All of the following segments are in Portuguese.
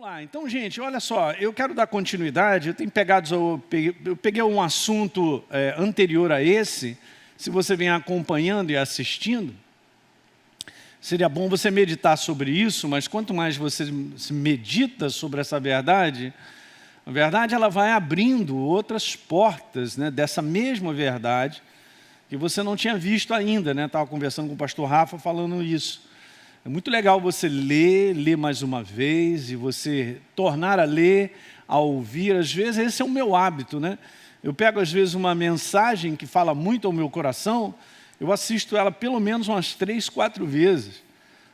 Vamos lá, então, gente, olha só, eu quero dar continuidade, eu peguei um assunto anterior a esse, se você vem acompanhando e assistindo, seria bom você meditar sobre isso, mas quanto mais você se medita sobre essa verdade, a verdade ela vai abrindo outras portas, né, dessa mesma verdade, que você não tinha visto ainda, né? Estava conversando com o pastor Rafa falando isso. É muito legal você ler mais uma vez e você tornar a ler, a ouvir. Às vezes esse é o meu hábito, né? Eu pego às vezes uma mensagem que fala muito ao meu coração, eu assisto ela pelo menos umas 3, 4 vezes.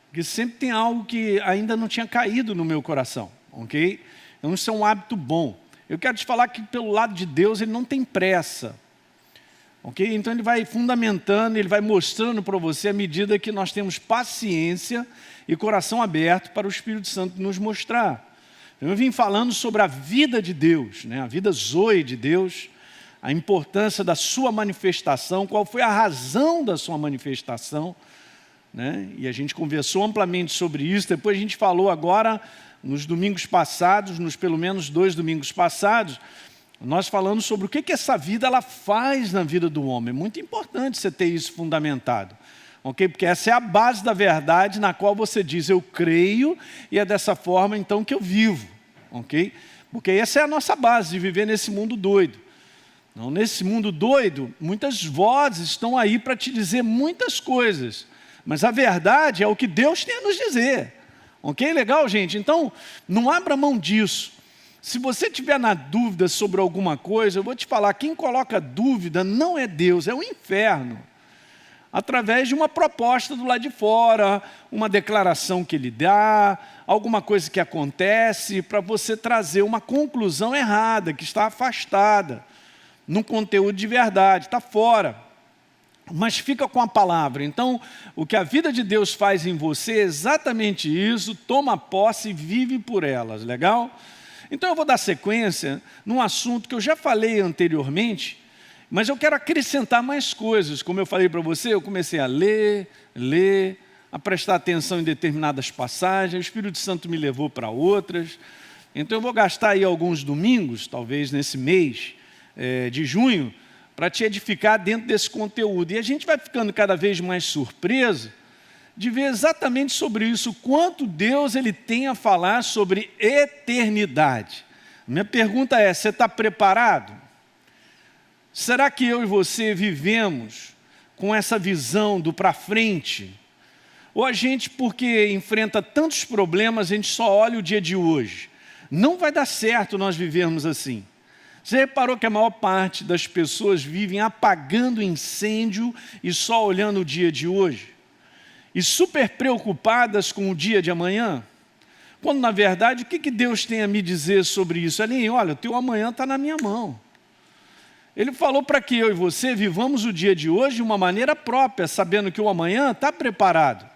Porque sempre tem algo que ainda não tinha caído no meu coração, ok? Então isso é um hábito bom. Eu quero te falar que pelo lado de Deus ele não tem pressa. Okay? Então ele vai fundamentando, ele vai mostrando para você à medida que nós temos paciência e coração aberto para o Espírito Santo nos mostrar. Eu vim falando sobre a vida de Deus, né? A vida zoe de Deus, a importância da sua manifestação, qual foi a razão da sua manifestação, né? E a gente conversou amplamente sobre isso, depois a gente falou agora, nos domingos passados, nos pelo menos 2 domingos passados, nós falamos sobre o que essa vida ela faz na vida do homem. É muito importante você ter isso fundamentado. Okay? Porque essa é a base da verdade na qual você diz, eu creio e é dessa forma então que eu vivo. Okay? Porque essa é a nossa base de viver nesse mundo doido. Não, nesse mundo doido, muitas vozes estão aí para te dizer muitas coisas. Mas a verdade é o que Deus tem a nos dizer. Ok? Legal, gente? Então, não abra mão disso. Se você tiver na dúvida sobre alguma coisa, eu vou te falar, quem coloca dúvida não é Deus, é o inferno. Através de uma proposta do lado de fora, uma declaração que ele dá, alguma coisa que acontece, para você trazer uma conclusão errada, que está afastada, num conteúdo de verdade, está fora. Mas fica com a palavra. Então, o que a vida de Deus faz em você é exatamente isso, toma posse e vive por elas, legal? Então eu vou dar sequência num assunto que eu já falei anteriormente, mas eu quero acrescentar mais coisas. Como eu falei para você, eu comecei a ler, a prestar atenção em determinadas passagens, o Espírito Santo me levou para outras. Então eu vou gastar aí alguns domingos, talvez nesse mês de junho, para te edificar dentro desse conteúdo. E a gente vai ficando cada vez mais surpreso de ver exatamente sobre isso, quanto Deus ele tem a falar sobre eternidade. Minha pergunta é, você está preparado? Será que eu e você vivemos com essa visão do para frente? Ou a gente, porque enfrenta tantos problemas, a gente só olha o dia de hoje? Não vai dar certo nós vivermos assim. Você reparou que a maior parte das pessoas vivem apagando incêndio e só olhando o dia de hoje? E super preocupadas com o dia de amanhã, quando na verdade, o que Deus tem a me dizer sobre isso? Ele, olha, o teu amanhã está na minha mão. Ele falou para que eu e você vivamos o dia de hoje de uma maneira própria, sabendo que o amanhã está preparado.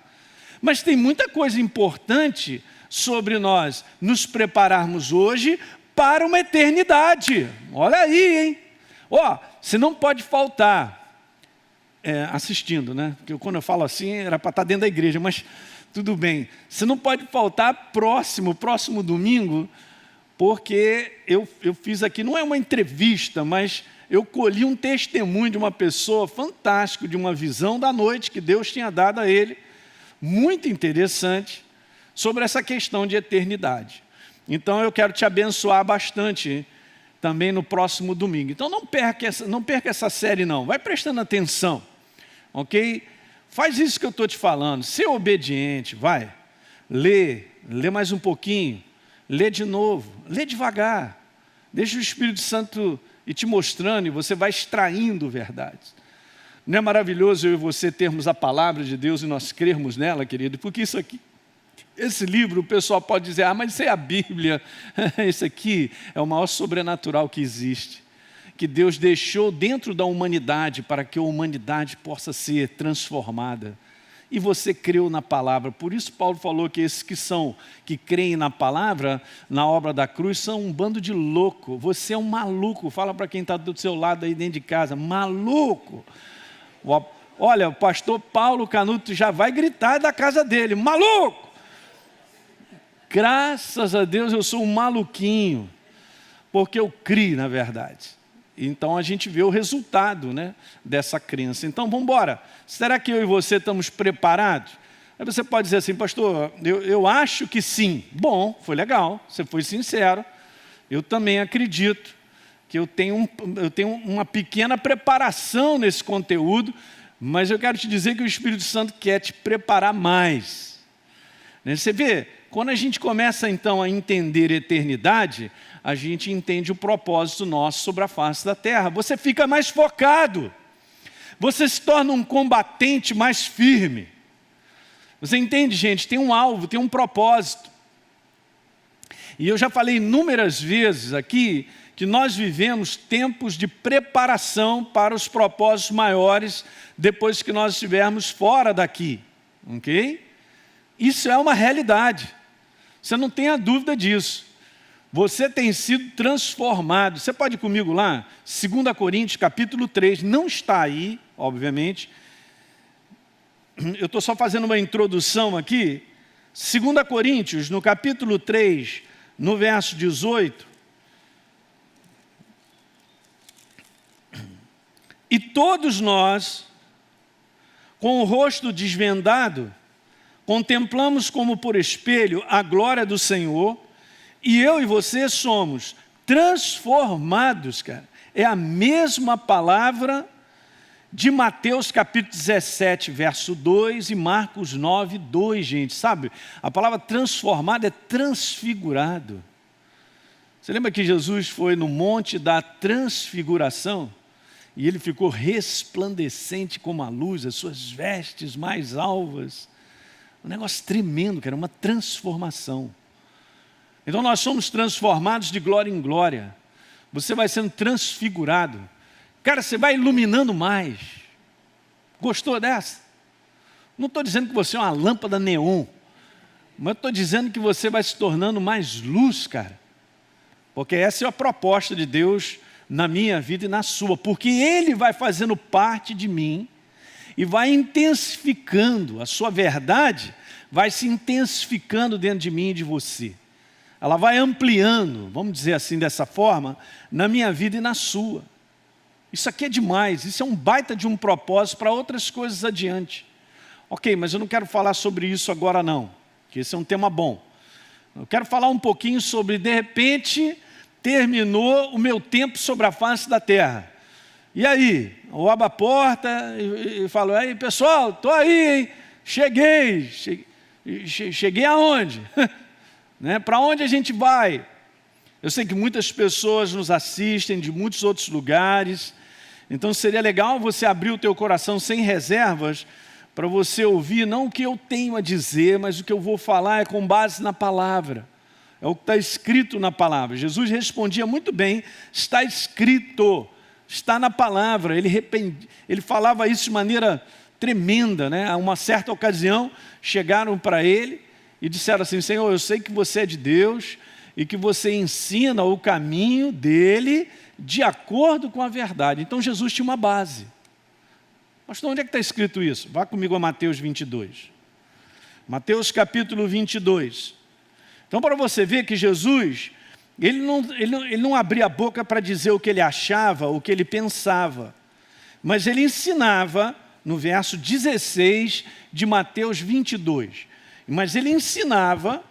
Mas tem muita coisa importante sobre nós nos prepararmos hoje para uma eternidade. Olha aí, hein? Você não pode faltar. Assistindo, né? Porque quando eu falo assim, era para estar dentro da igreja, mas tudo bem. Você não pode faltar próximo domingo, porque eu fiz aqui, não é uma entrevista, mas eu colhi um testemunho de uma pessoa fantástico, de uma visão da noite que Deus tinha dado a ele, muito interessante, sobre essa questão de eternidade. Então eu quero te abençoar bastante também no próximo domingo. Então não perca essa série não, vai prestando atenção. Ok? Faz isso que eu estou te falando, ser obediente, vai, lê mais um pouquinho, lê de novo, lê devagar, deixa o Espírito Santo ir te mostrando e você vai extraindo verdades. Não é maravilhoso eu e você termos a palavra de Deus e nós crermos nela, querido? Porque isso aqui, esse livro, o pessoal pode dizer, mas isso é a Bíblia, esse aqui é o maior sobrenatural que existe. Que Deus deixou dentro da humanidade para que a humanidade possa ser transformada. E você creu na palavra. Por isso Paulo falou que esses que creem na palavra, na obra da cruz, são um bando de louco. Você é um maluco. Fala para quem está do seu lado aí dentro de casa. Maluco. Olha, o pastor Paulo Canuto já vai gritar da casa dele. Maluco! graças a Deus eu sou um maluquinho, porque eu criei na verdade. Então a gente vê o resultado, né, dessa crença. Então vamos embora. Será que eu e você estamos preparados? Aí você pode dizer assim, pastor, eu acho que sim. Bom, foi legal, você foi sincero. Eu também acredito que eu tenho uma pequena preparação nesse conteúdo, mas eu quero te dizer que o Espírito Santo quer te preparar mais. Você vê, quando a gente começa então a entender eternidade, a gente entende o propósito nosso sobre a face da terra. Você fica mais focado, você se torna um combatente mais firme. Você entende, gente? Tem um alvo, tem um propósito. E eu já falei inúmeras vezes aqui que nós vivemos tempos de preparação para os propósitos maiores depois que nós estivermos fora daqui. Ok? Isso é uma realidade. Você não tenha dúvida disso. Você tem sido transformado. Você pode ir comigo lá? 2 Coríntios, capítulo 3. Não está aí, obviamente. Eu estou só fazendo uma introdução aqui. 2 Coríntios, no capítulo 3, no verso 18. E todos nós, com o rosto desvendado, contemplamos como por espelho a glória do Senhor, e eu e você somos transformados, cara. É a mesma palavra de Mateus capítulo 17, verso 2 e Marcos 9, 2, gente. Sabe, a palavra transformado é transfigurado. Você lembra que Jesus foi no monte da transfiguração? E ele ficou resplandecente como a luz, as suas vestes mais alvas. Um negócio tremendo, cara, uma transformação. Então nós somos transformados de glória em glória. Você vai sendo transfigurado. Cara, você vai iluminando mais. Gostou dessa? Não estou dizendo que você é uma lâmpada neon, mas estou dizendo que você vai se tornando mais luz, cara. Porque essa é a proposta de Deus na minha vida e na sua. Porque Ele vai fazendo parte de mim e vai intensificando. A sua verdade vai se intensificando dentro de mim e de você. Ela vai ampliando, vamos dizer assim, dessa forma, na minha vida e na sua. Isso aqui é demais, isso é um baita de um propósito para outras coisas adiante. Ok, mas eu não quero falar sobre isso agora não, porque esse é um tema bom. Eu quero falar um pouquinho sobre, de repente, terminou o meu tempo sobre a face da terra. E aí? Eu abro a porta e falo, aí pessoal, estou aí, hein? Cheguei aonde? Né? Para onde a gente vai? Eu sei que muitas pessoas nos assistem de muitos outros lugares, então seria legal você abrir o teu coração sem reservas para você ouvir não o que eu tenho a dizer, mas o que eu vou falar é com base na palavra. É o que está escrito na palavra. Jesus respondia muito bem, está escrito, está na palavra. Ele falava isso de maneira tremenda, né? A uma certa ocasião, chegaram para ele e disseram assim, Senhor, eu sei que você é de Deus e que você ensina o caminho dele de acordo com a verdade. Então Jesus tinha uma base. Mas onde é que está escrito isso? Vá comigo a Mateus 22. Mateus capítulo 22. Então, para você ver que Jesus, ele não abria a boca para dizer o que ele achava, o que ele pensava. Mas ele ensinava, no verso 16 de Mateus 22. Mas ele ensinava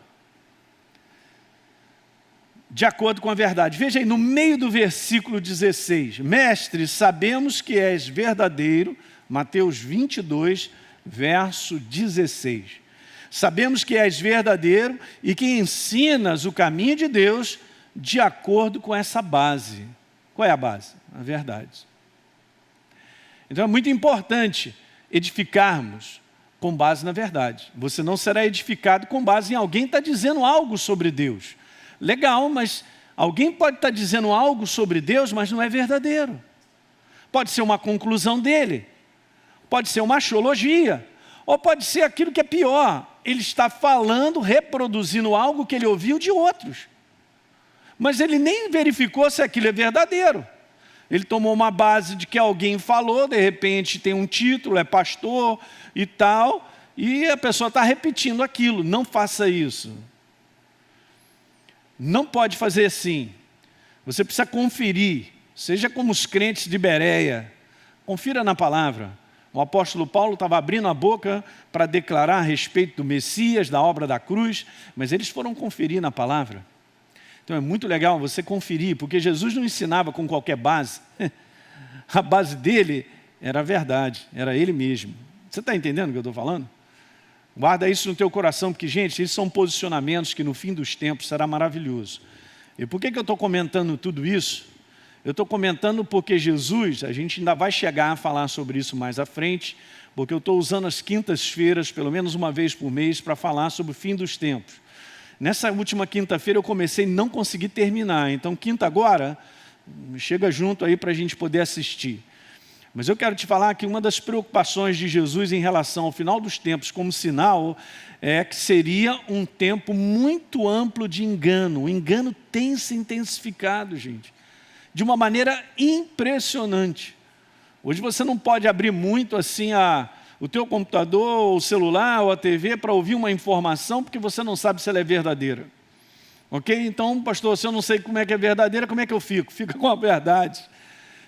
de acordo com a verdade. Veja aí, no meio do versículo 16. Mestre, sabemos que és verdadeiro. Mateus 22, verso 16. Sabemos que és verdadeiro e que ensinas o caminho de Deus de acordo com essa base. Qual é a base? A verdade. Então é muito importante edificarmos com base na verdade. Você não será edificado com base em alguém que está dizendo algo sobre Deus. Legal, mas alguém pode estar dizendo algo sobre Deus, mas não é verdadeiro. Pode ser uma conclusão dele. Pode ser uma axiologia. Ou pode ser aquilo que é pior. Ele está falando, reproduzindo algo que ele ouviu de outros. Mas ele nem verificou se aquilo é verdadeiro. Ele tomou uma base de que alguém falou, de repente tem um título, é pastor e tal, e a pessoa está repetindo aquilo. Não faça isso. não pode fazer assim. Você precisa conferir, seja como os crentes de Bereia, confira na palavra. O apóstolo Paulo estava abrindo a boca para declarar a respeito do Messias, da obra da cruz, mas eles foram conferir na palavra. Então é muito legal você conferir, porque Jesus não ensinava com qualquer base. A base dele era a verdade, era ele mesmo. Você está entendendo o que eu estou falando? Guarda isso no teu coração, porque, gente, esses são posicionamentos que no fim dos tempos será maravilhoso. E por que eu estou comentando tudo isso? Eu estou comentando porque Jesus, a gente ainda vai chegar a falar sobre isso mais à frente, porque eu estou usando as quintas-feiras, pelo menos uma vez por mês, para falar sobre o fim dos tempos. Nessa última quinta-feira eu comecei e não consegui terminar, então quinta agora, chega junto aí para a gente poder assistir. Mas eu quero te falar que uma das preocupações de Jesus em relação ao final dos tempos como sinal é que seria um tempo muito amplo de engano. O engano tem se intensificado, gente, de uma maneira impressionante. Hoje você não pode abrir muito assim o teu computador, o celular ou a TV para ouvir uma informação porque você não sabe se ela é verdadeira. Ok? Então, pastor, se eu não sei como é que é verdadeira, como é que eu fico? Fica com a verdade.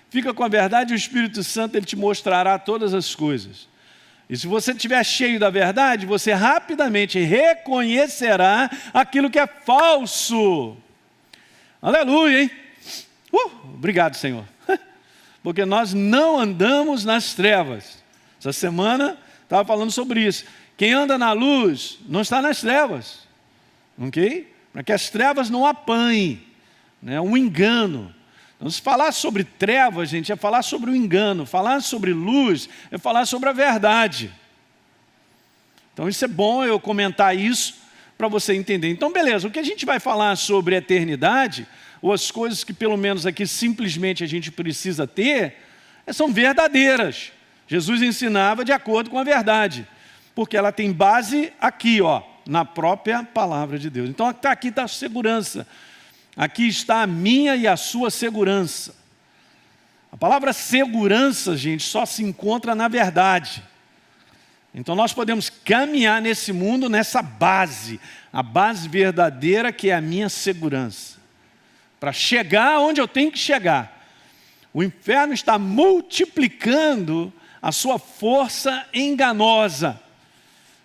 Fica com a verdade e o Espírito Santo ele te mostrará todas as coisas. E se você estiver cheio da verdade, você rapidamente reconhecerá aquilo que é falso. Aleluia, hein? Obrigado, Senhor. Porque nós não andamos nas trevas. Essa semana estava falando sobre isso. Quem anda na luz não está nas trevas. Ok? Para que as trevas não apanhem. Né? Um engano. Então, se falar sobre trevas, gente, é falar sobre o engano. Falar sobre luz é falar sobre a verdade. Então, isso é bom eu comentar isso para você entender. Então, beleza, o que a gente vai falar sobre eternidade, ou as coisas que pelo menos aqui simplesmente a gente precisa ter, são verdadeiras. Jesus ensinava de acordo com a verdade, porque ela tem base aqui, na própria palavra de Deus. Então, aqui está a segurança. Aqui está a minha e a sua segurança. A palavra segurança, gente, só se encontra na verdade. Então nós podemos caminhar nesse mundo nessa base, a base verdadeira que é a minha segurança. Para chegar onde eu tenho que chegar. O inferno está multiplicando a sua força enganosa.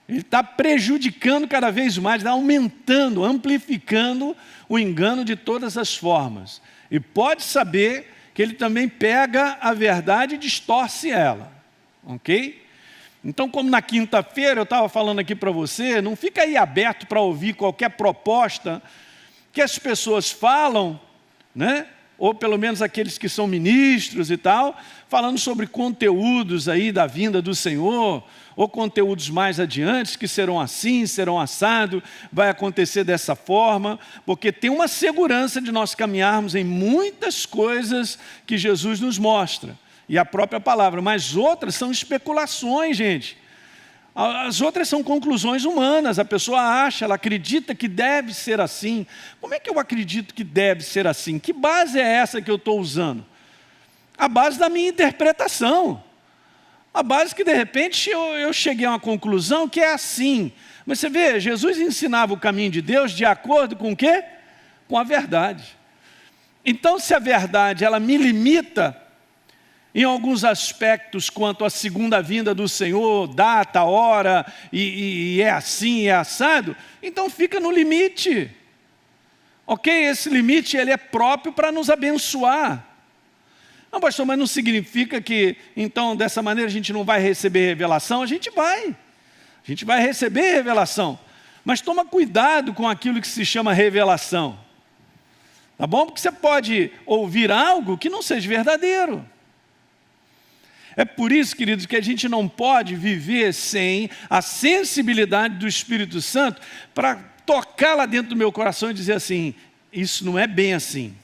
Ele está prejudicando cada vez mais, está aumentando, amplificando o engano de todas as formas. E pode saber que ele também pega a verdade e distorce ela. Ok? Então, como na quinta-feira eu estava falando aqui para você, não fica aí aberto para ouvir qualquer proposta que as pessoas falam, né? Ou pelo menos aqueles que são ministros e tal, falando sobre conteúdos aí da vinda do Senhor, ou conteúdos mais adiante que serão assim, serão assado, vai acontecer dessa forma, porque tem uma segurança de nós caminharmos em muitas coisas que Jesus nos mostra, e a própria palavra, mas outras são especulações, gente. As outras são conclusões humanas, a pessoa acha, ela acredita que deve ser assim. Como é que eu acredito que deve ser assim? Que base é essa que eu estou usando? A base da minha interpretação. A base que de repente eu cheguei a uma conclusão que é assim. Mas você vê, Jesus ensinava o caminho de Deus de acordo com o quê? Com a verdade. Então se a verdade ela me limita em alguns aspectos quanto à segunda vinda do Senhor, data, hora, e é assim, é assado, então fica no limite. Ok? Esse limite ele é próprio para nos abençoar. Não, pastor, mas não significa que, então, dessa maneira a gente não vai receber revelação? A gente vai receber revelação, mas toma cuidado com aquilo que se chama revelação. Tá bom? Porque você pode ouvir algo que não seja verdadeiro. É por isso, queridos, que a gente não pode viver sem a sensibilidade do Espírito Santo para tocar lá dentro do meu coração e dizer assim, isso não é bem assim.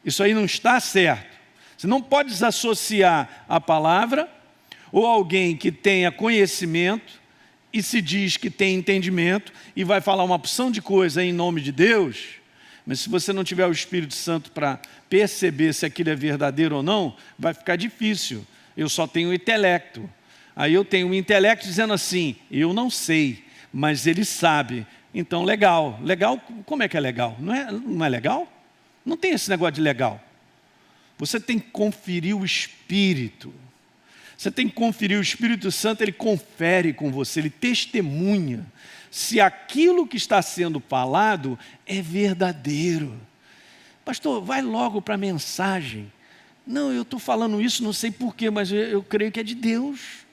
Isso aí não está certo. Você não pode desassociar a palavra ou alguém que tenha conhecimento e se diz que tem entendimento e vai falar uma opção de coisa em nome de Deus, mas se você não tiver o Espírito Santo para perceber se aquilo é verdadeiro ou não, vai ficar difícil. Eu só tenho intelecto. Aí eu tenho um intelecto dizendo assim, eu não sei, mas ele sabe. Então, legal. Legal, como é que é legal? Não é legal? Não tem esse negócio de legal. Você tem que conferir o Espírito. Você tem que conferir o Espírito Santo, ele confere com você, ele testemunha se aquilo que está sendo falado é verdadeiro. Pastor, vai logo para a mensagem. Não, eu estou falando isso, não sei porquê, mas eu creio que é de Deus.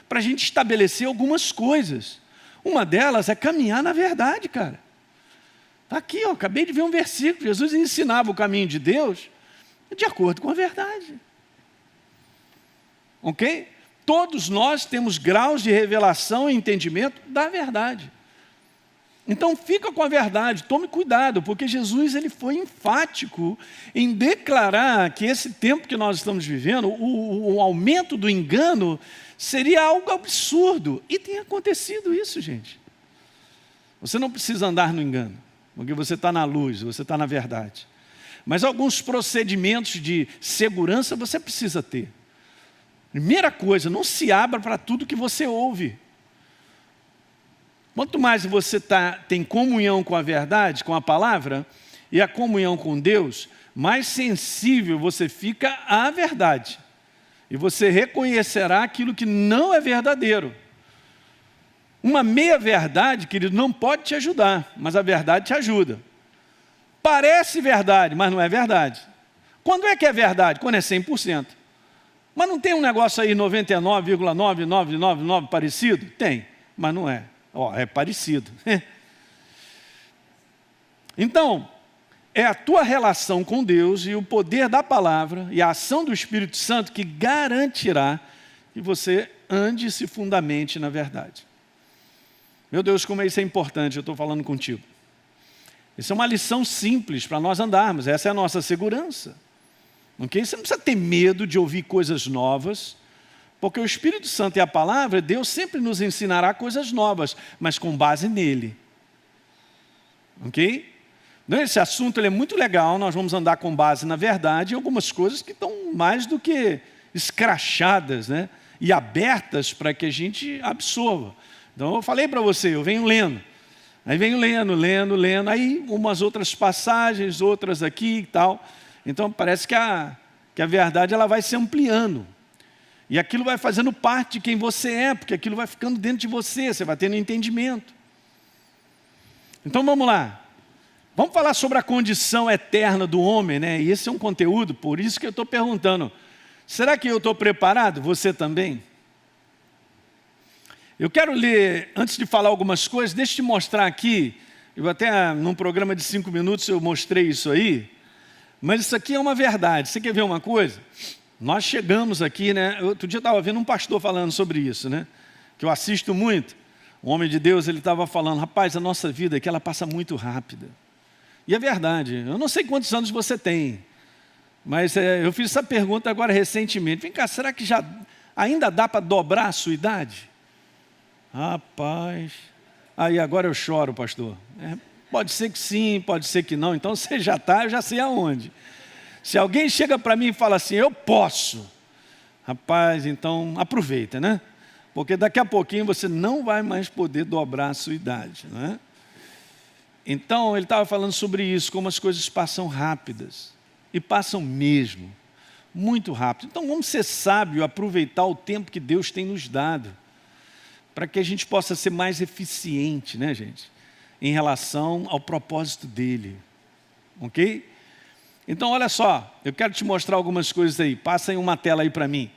Para a gente estabelecer algumas coisas. Uma delas é caminhar na verdade, cara. Está aqui, acabei de ver um versículo. Jesus ensinava o caminho de Deus de acordo com a verdade. Ok? Todos nós temos graus de revelação e entendimento da verdade. Então fica com a verdade, tome cuidado, porque Jesus ele foi enfático em declarar que esse tempo que nós estamos vivendo, o aumento do engano seria algo absurdo. E tem acontecido isso, gente. Você não precisa andar no engano, porque você está na luz, você está na verdade. Mas alguns procedimentos de segurança você precisa ter. Primeira coisa, não se abra para tudo que você ouve. Quanto mais você tem comunhão com a verdade, com a palavra, e a comunhão com Deus, mais sensível você fica à verdade. E você reconhecerá aquilo que não é verdadeiro. Uma meia-verdade, querido, não pode te ajudar, mas a verdade te ajuda. Parece verdade, mas não é verdade. Quando é que é verdade? Quando é 100%. Mas não tem um negócio aí 99,9999 parecido? Tem, mas não é. É parecido. Então, é a tua relação com Deus e o poder da palavra e a ação do Espírito Santo que garantirá que você ande e se fundamente na verdade. Meu Deus, como isso é importante, eu estou falando contigo. Isso é uma lição simples para nós andarmos, essa é a nossa segurança. Okay? Você não precisa ter medo de ouvir coisas novas, porque o Espírito Santo e a palavra, Deus sempre nos ensinará coisas novas, mas com base nele. Ok? Então, esse assunto ele é muito legal, nós vamos andar com base na verdade, e algumas coisas que estão mais do que escrachadas, né? E abertas para que a gente absorva. Então eu falei para você, eu venho lendo. Aí venho lendo, aí umas outras passagens, outras aqui e tal. Então parece que a verdade ela vai se ampliando. E aquilo vai fazendo parte de quem você é, porque aquilo vai ficando dentro de você, você vai tendo entendimento. Então vamos lá. Vamos falar sobre a condição eterna do homem, né? E esse é um conteúdo, por isso que eu estou perguntando. Será que eu estou preparado? Você também? Eu quero ler, antes de falar algumas coisas, deixa eu te mostrar aqui. Eu até, num programa de 5 minutos, eu mostrei isso aí. Mas isso aqui é uma verdade. Você quer ver uma coisa? Nós chegamos aqui, né? Outro dia eu estava vendo um pastor falando sobre isso, né? Que eu assisto muito. Um homem de Deus, ele estava falando, rapaz, a nossa vida aqui, ela passa muito rápida. E é verdade. Eu não sei quantos anos você tem, mas eu fiz essa pergunta agora recentemente. Vem cá, será que já ainda dá para dobrar a sua idade? Rapaz, aí agora eu choro, pastor. Pode ser que sim, pode ser que não. Então você já está, eu já sei aonde. Se alguém chega para mim e fala assim, eu posso. Rapaz, então aproveita, né? Porque daqui a pouquinho você não vai mais poder dobrar a sua idade, né? Então ele estava falando sobre isso, como as coisas passam rápidas. E passam mesmo, muito rápido. Então vamos ser sábios, aproveitar o tempo que Deus tem nos dado. Para que a gente possa ser mais eficiente, né, gente? Em relação ao propósito dele. Ok? Então, olha só, eu quero te mostrar algumas coisas aí. Passa aí uma tela aí para mim.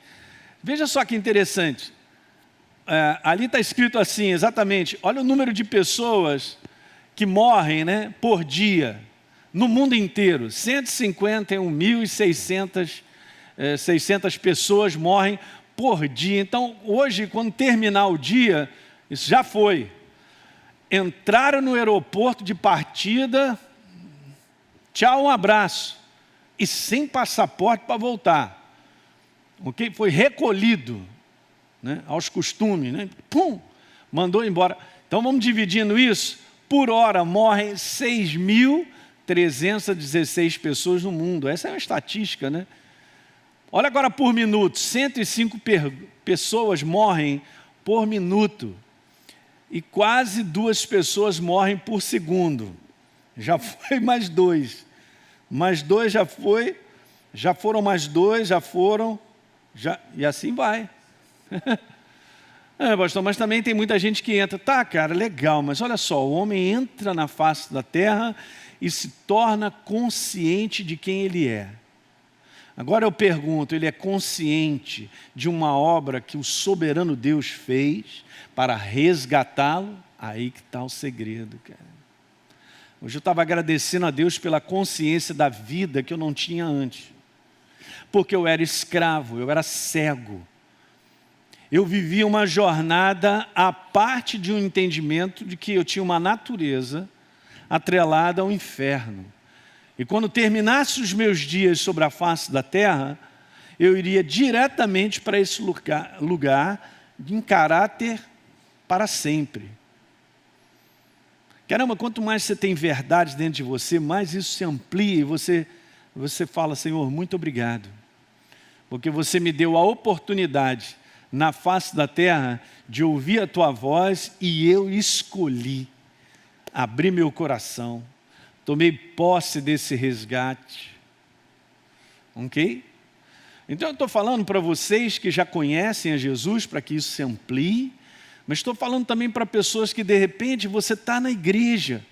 Veja só que interessante. Ali está escrito assim, exatamente, olha o número de pessoas que morrem, né, por dia, no mundo inteiro. 151.600 pessoas morrem por dia. Então, hoje, quando terminar o dia, isso já foi. Entraram no aeroporto de partida, tchau, um abraço. E sem passaporte para voltar. Ok? Foi recolhido, né, aos costumes, né? Pum! Mandou embora. Então, vamos dividindo isso. Por hora, morrem 6.316 pessoas no mundo. Essa é uma estatística, né? Olha agora por minuto, 105 pessoas morrem por minuto. e quase 2 pessoas morrem por segundo. Já foi mais 2. Mais 2 já foi, já foram mais 2, já foram, e assim vai. Pastor, mas também tem muita gente que entra. Tá, cara, legal, mas olha só, o homem entra na face da terra e se torna consciente de quem ele é. Agora eu pergunto, ele é consciente de uma obra que o soberano Deus fez para resgatá-lo? Aí que está o segredo, cara. Hoje eu estava agradecendo a Deus pela consciência da vida que eu não tinha antes. Porque eu era escravo, eu era cego. Eu vivia uma jornada à parte de um entendimento de que eu tinha uma natureza atrelada ao inferno. E quando terminasse os meus dias sobre a face da terra, eu iria diretamente para esse lugar em caráter para sempre. Caramba, quanto mais você tem verdade dentro de você, mais isso se amplia e você fala, Senhor, muito obrigado. Porque você me deu a oportunidade na face da terra de ouvir a tua voz e eu escolhi abrir meu coração. Tomei posse desse resgate. Ok? Então eu estou falando para vocês que já conhecem a Jesus, para que isso se amplie. Mas estou falando também para pessoas que de repente você está na igreja,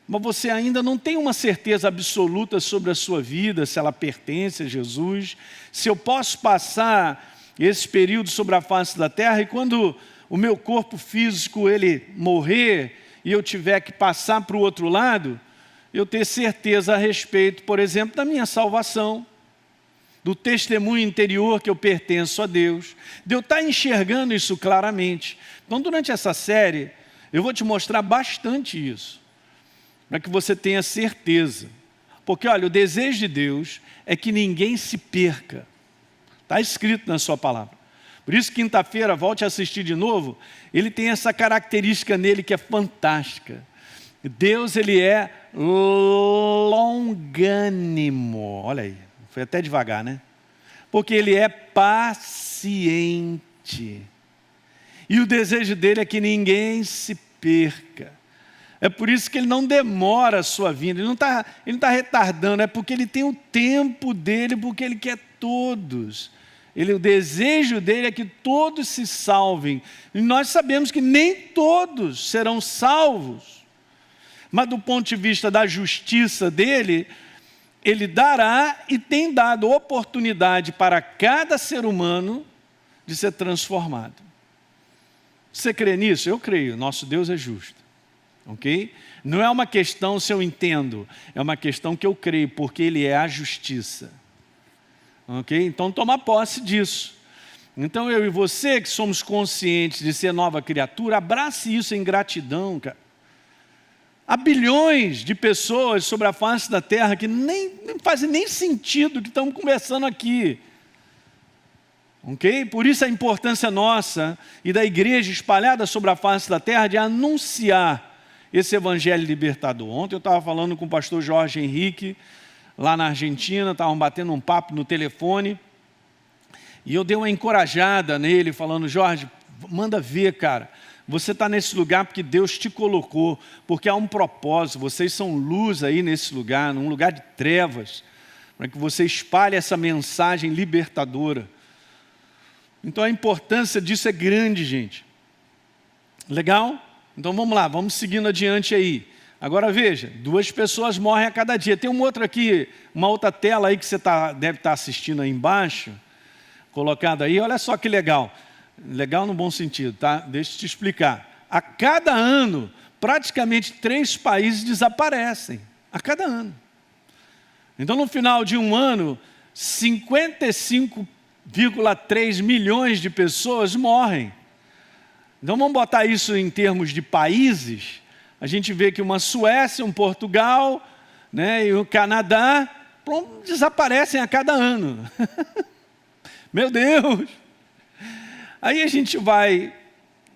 mas você ainda não tem uma certeza absoluta sobre a sua vida, se ela pertence a Jesus. Se eu posso passar esse período sobre a face da terra e quando o meu corpo físico ele morrer e eu tiver que passar para o outro lado, eu ter certeza a respeito, por exemplo, da minha salvação, do testemunho interior que eu pertenço a Deus, de eu estar enxergando isso claramente. Então, durante essa série, eu vou te mostrar bastante isso, para que você tenha certeza. Porque, olha, o desejo de Deus é que ninguém se perca. Está escrito na sua palavra. Por isso, quinta-feira, volte a assistir de novo, ele tem essa característica nele que é fantástica. Deus, ele é longânimo. Olha aí. Foi até devagar, né? Porque ele é paciente. E o desejo dele é que ninguém se perca. É por isso que ele não demora a sua vinda. Ele não está retardando. É porque ele tem o tempo dele, porque ele quer todos. O desejo dele é que todos se salvem. E nós sabemos que nem todos serão salvos. Mas do ponto de vista da justiça dele, ele dará e tem dado oportunidade para cada ser humano de ser transformado. Você crê nisso? Eu creio. Nosso Deus é justo. Ok? Não é uma questão se eu entendo. É uma questão que eu creio, porque Ele é a justiça. Ok? Então toma posse disso. Então eu e você que somos conscientes de ser nova criatura, abrace isso em gratidão, cara. Há bilhões de pessoas sobre a face da terra que nem fazem nem sentido o que estamos conversando aqui. Ok? Por isso a importância nossa e da igreja espalhada sobre a face da terra de anunciar esse evangelho libertador. Ontem eu estava falando com o pastor Jorge Henrique, lá na Argentina, estavam batendo um papo no telefone, e eu dei uma encorajada nele, falando, Jorge, manda ver, cara. Você está nesse lugar porque Deus te colocou, porque há um propósito, vocês são luz aí nesse lugar, num lugar de trevas, para que você espalhe essa mensagem libertadora. Então a importância disso é grande, gente. Legal? Então vamos lá, vamos seguindo adiante aí. Agora veja, 2 pessoas morrem a cada dia. Tem uma outra aqui, uma outra tela aí que você deve estar assistindo aí embaixo, colocada aí, olha só que legal. Legal no bom sentido, tá? Deixa eu te explicar. A cada ano, praticamente 3 países desaparecem. A cada ano. Então, no final de um ano, 55,3 milhões de pessoas morrem. Então, vamos botar isso em termos de países. A gente vê que uma Suécia, um Portugal, né, e o Canadá desaparecem a cada ano. Meu Deus! Aí a gente vai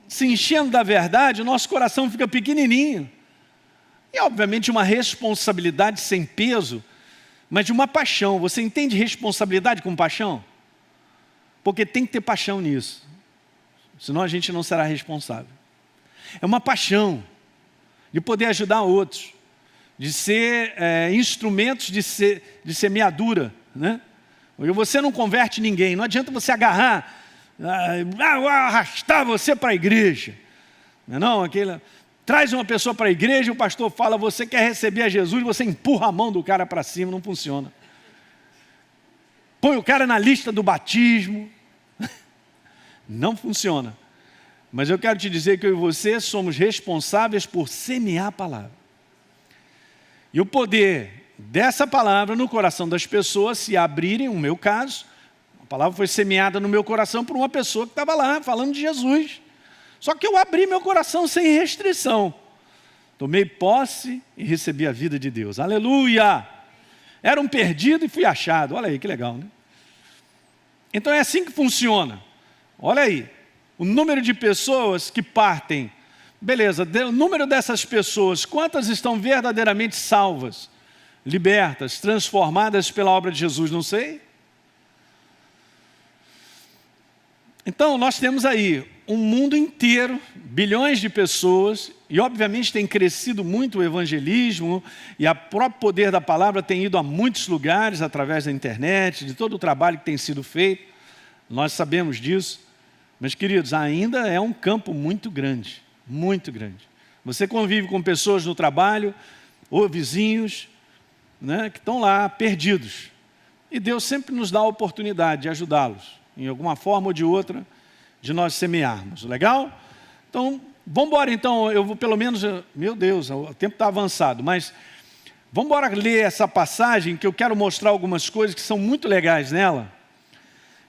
se enchendo da verdade, o nosso coração fica pequenininho. E obviamente uma responsabilidade sem peso, mas de uma paixão. Você entende responsabilidade com paixão? Porque tem que ter paixão nisso. Senão a gente não será responsável. É uma paixão de poder ajudar outros, de ser instrumentos de semeadura, né? Você não converte ninguém, não adianta você agarrar, arrastar você para a igreja. Não, traz uma pessoa para a igreja, o pastor fala, você quer receber a Jesus, você empurra a mão do cara para cima, não funciona. Põe o cara na lista do batismo, não funciona. Mas eu quero te dizer que eu e você somos responsáveis por semear a palavra. E o poder dessa palavra no coração das pessoas se abrirem, no meu caso, a palavra foi semeada no meu coração por uma pessoa que estava lá falando de Jesus. Só que eu abri meu coração sem restrição. Tomei posse e recebi a vida de Deus. Aleluia! Era um perdido e fui achado. Olha aí, que legal, né? Então é assim que funciona. Olha aí, o número de pessoas que partem. Beleza, o número dessas pessoas, quantas estão verdadeiramente salvas, libertas, transformadas pela obra de Jesus? Não sei. Então, nós temos aí um mundo inteiro, bilhões de pessoas, e obviamente tem crescido muito o evangelismo, e o próprio poder da palavra tem ido a muitos lugares, através da internet, de todo o trabalho que tem sido feito, nós sabemos disso, mas queridos, ainda é um campo muito grande, muito grande. Você convive com pessoas no trabalho, ou vizinhos, né, que estão lá, perdidos, e Deus sempre nos dá a oportunidade de ajudá-los, em alguma forma ou de outra, de nós semearmos. Legal? Então, vamos embora então, eu vou pelo menos, meu Deus, o tempo está avançado, mas vamos embora ler essa passagem, que eu quero mostrar algumas coisas que são muito legais nela.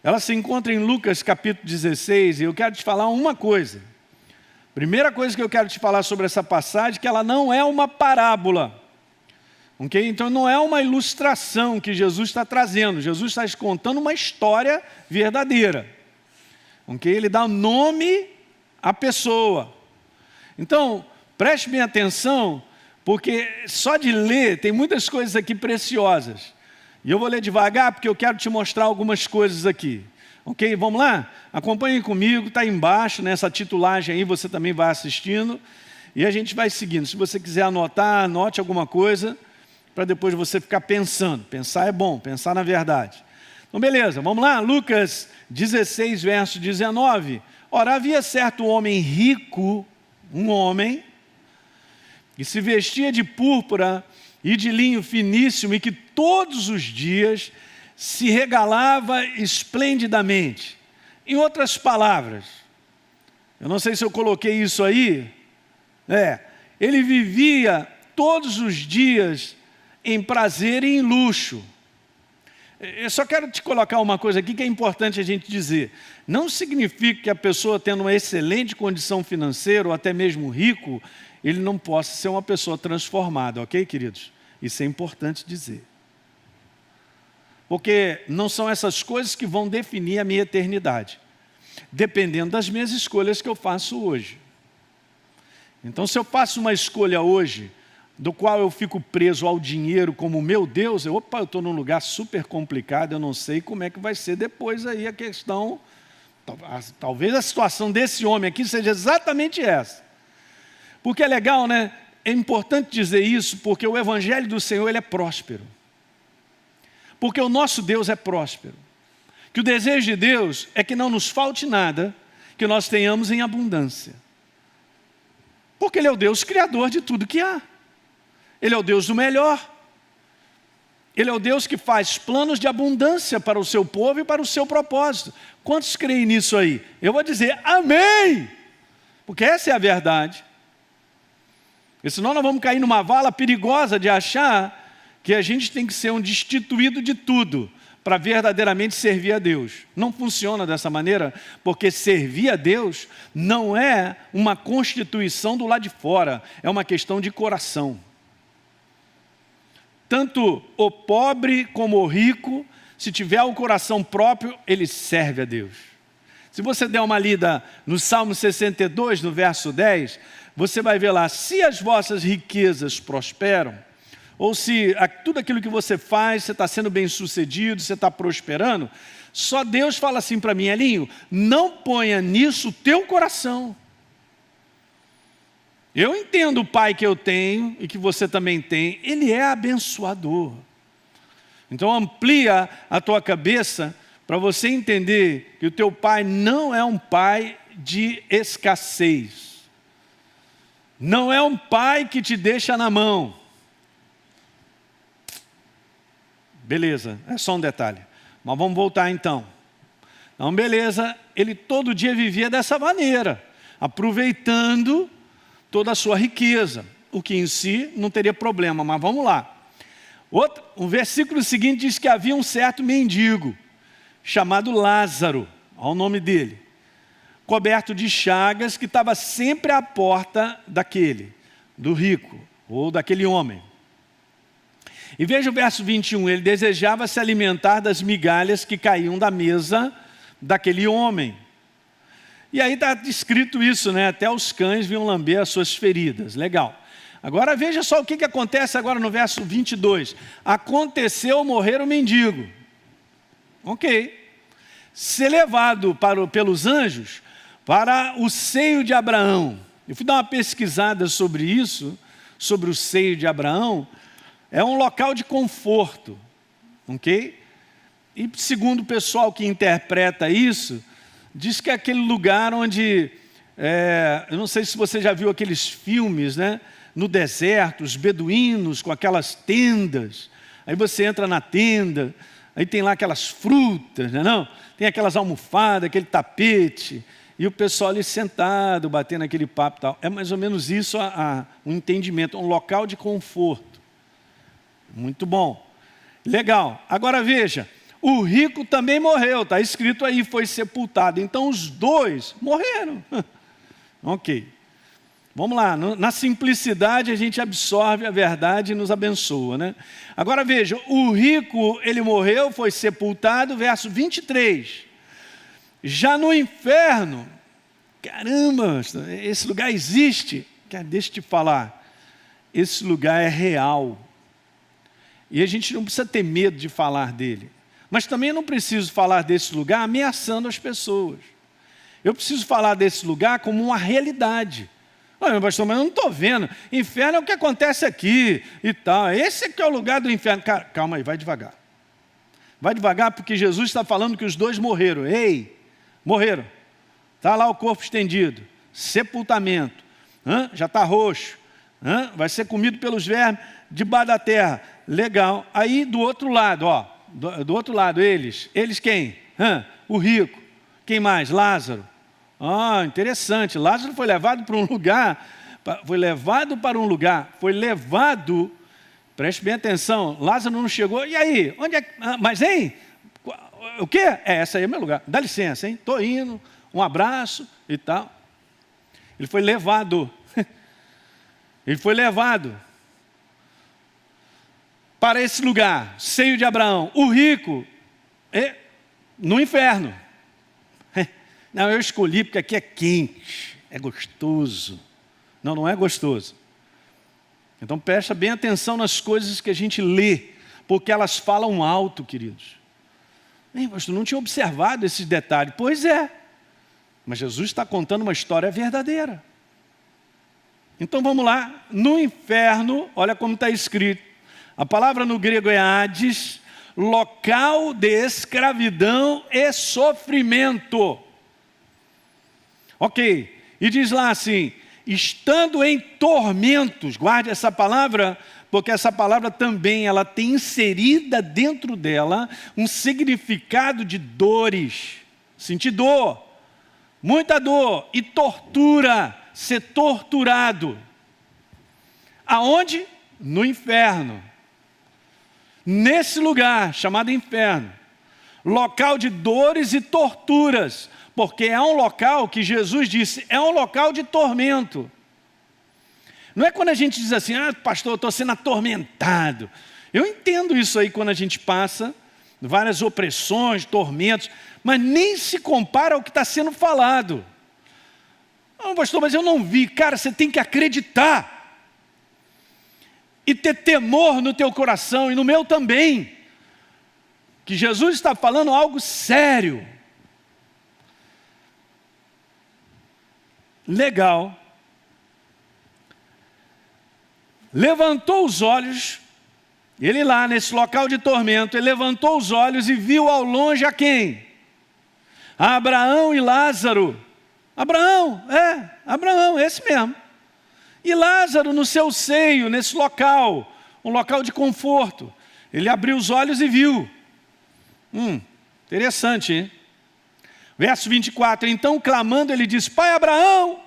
Ela se encontra em Lucas capítulo 16, e eu quero te falar uma coisa. Primeira coisa que eu quero te falar sobre essa passagem, que ela não é uma parábola. Okay? Então não é uma ilustração que Jesus está trazendo. Jesus está contando uma história verdadeira. Okay? Ele dá nome à pessoa. Então, preste bem atenção, porque só de ler tem muitas coisas aqui preciosas. E eu vou ler devagar, porque eu quero te mostrar algumas coisas aqui. Ok? Vamos lá? Acompanhem comigo, está aí embaixo, nessa titulagem aí, você também vai assistindo. E a gente vai seguindo. Se você quiser anotar, anote alguma coisa, para depois você ficar pensando. Pensar é bom, pensar na verdade. Então, beleza, vamos lá? Lucas 16, verso 19. Ora, havia certo homem rico, um homem, que se vestia de púrpura e de linho finíssimo, e que todos os dias se regalava esplendidamente. Em outras palavras, eu não sei se eu coloquei isso aí, ele vivia todos os dias em prazer e em luxo. Eu só quero te colocar uma coisa aqui que é importante a gente dizer. Não significa que a pessoa tendo uma excelente condição financeira, ou até mesmo rico, ele não possa ser uma pessoa transformada, ok, queridos? Isso é importante dizer. Porque não são essas coisas que vão definir a minha eternidade, dependendo das minhas escolhas que eu faço hoje. Então, se eu faço uma escolha hoje, do qual eu fico preso ao dinheiro como meu Deus, eu estou num lugar super complicado, eu não sei como é que vai ser depois aí a questão, talvez a situação desse homem aqui seja exatamente essa. Porque é legal, né? É importante dizer isso, porque o Evangelho do Senhor, ele é próspero. Porque o nosso Deus é próspero. Que o desejo de Deus é que não nos falte nada, que nós tenhamos em abundância. Porque Ele é o Deus criador de tudo que há. Ele é o Deus do melhor. Ele é o Deus que faz planos de abundância para o seu povo e para o seu propósito. Quantos creem nisso aí? Eu vou dizer amém! Porque essa é a verdade. E senão nós vamos cair numa vala perigosa de achar que a gente tem que ser um destituído de tudo para verdadeiramente servir a Deus. Não funciona dessa maneira, porque servir a Deus não é uma constituição do lado de fora, é uma questão de coração. Tanto o pobre como o rico, se tiver o coração próprio, ele serve a Deus. Se você der uma lida no Salmo 62, no verso 10, você vai ver lá, se as vossas riquezas prosperam, ou se tudo aquilo que você faz, você está sendo bem sucedido, você está prosperando, só Deus fala assim para mim, Elinho, não ponha nisso o teu coração. Eu entendo o pai que eu tenho e que você também tem. Ele é abençoador. Então amplia a tua cabeça para você entender que o teu pai não é um pai de escassez. Não é um pai que te deixa na mão. Beleza, é só um detalhe. Mas vamos voltar então. Então, beleza, ele todo dia vivia dessa maneira, aproveitando toda a sua riqueza, o que em si não teria problema, mas vamos lá. O versículo seguinte diz que havia um certo mendigo, chamado Lázaro, ao nome dele, coberto de chagas, que estava sempre à porta do rico, ou daquele homem. E veja o verso 21, ele desejava se alimentar das migalhas que caíam da mesa daquele homem. E aí está escrito isso, né? Até os cães vinham lamber as suas feridas. Legal. Agora veja só o que acontece agora no verso 22. Aconteceu morrer o mendigo. Ok. Ser levado pelos anjos para o seio de Abraão. Eu fui dar uma pesquisada sobre isso, sobre o seio de Abraão. É um local de conforto. Ok? E segundo o pessoal que interpreta isso, diz que é aquele lugar onde, eu não sei se você já viu aqueles filmes, né? No deserto, os beduínos com aquelas tendas. Aí você entra na tenda, aí tem lá aquelas frutas, né, não? Tem aquelas almofadas, aquele tapete, e o pessoal ali sentado, batendo aquele papo e tal. É mais ou menos isso um entendimento, um local de conforto. Muito bom. Legal. Agora veja, o rico também morreu, está escrito aí, foi sepultado. Então os dois morreram. Ok. Vamos lá, na simplicidade a gente absorve a verdade e nos abençoa, né? Agora veja, o rico, ele morreu, foi sepultado, verso 23. Já no inferno, caramba, esse lugar existe. Deixa eu te falar, esse lugar é real. E a gente não precisa ter medo de falar dele. Mas também não preciso falar desse lugar ameaçando as pessoas. Eu preciso falar desse lugar como uma realidade. Olha, pastor, mas eu não estou vendo. Inferno é o que acontece aqui e tal. Esse aqui é o lugar do inferno. Cara, calma aí, vai devagar. Vai devagar porque Jesus está falando que os dois morreram. Ei, morreram. Está lá o corpo estendido. Sepultamento. Já está roxo. Vai ser comido pelos vermes debaixo da terra. Legal. Aí do outro lado, ó. Do outro lado, eles. Eles quem? O rico. Quem mais? Lázaro. Interessante. Lázaro foi levado para um lugar. Foi levado. Preste bem atenção. Lázaro não chegou. E aí? Onde é? Mas, hein? O quê? Esse aí é meu lugar. Dá licença, hein? Estou indo. Um abraço e tal. Ele foi levado. Ele foi levado para esse lugar, seio de Abraão. O rico, no inferno. Não, eu escolhi porque aqui é quente, é gostoso. Não, não é gostoso. Então presta bem atenção nas coisas que a gente lê, porque elas falam alto, queridos. Pastor, não tinha observado esses detalhes. Pois é, mas Jesus está contando uma história verdadeira. Então vamos lá, no inferno, olha como está escrito. A palavra no grego é Hades, local de escravidão e sofrimento. Ok, e diz lá assim, estando em tormentos, guarde essa palavra, porque essa palavra também, ela tem inserida dentro dela um significado de dores, sentir dor, muita dor e tortura, ser torturado. Aonde? No inferno. Nesse lugar chamado inferno, local de dores e torturas, porque é um local que Jesus disse, é um local de tormento. Não é quando a gente diz assim, pastor, eu estou sendo atormentado. Eu entendo isso aí quando a gente passa várias opressões, tormentos, mas nem se compara ao que está sendo falado. Pastor, mas eu não vi. Cara, você tem que acreditar. E ter temor no teu coração, e no meu também. Que Jesus está falando algo sério. Legal. levantou os olhos, ele lá nesse local de tormento, ele levantou os olhos e viu ao longe a quem? A Abraão e Lázaro. Abraão, esse mesmo. E Lázaro no seu seio, nesse local, um local de conforto. Ele abriu os olhos e viu. Interessante, hein? Verso 24, então clamando ele diz, Pai Abraão,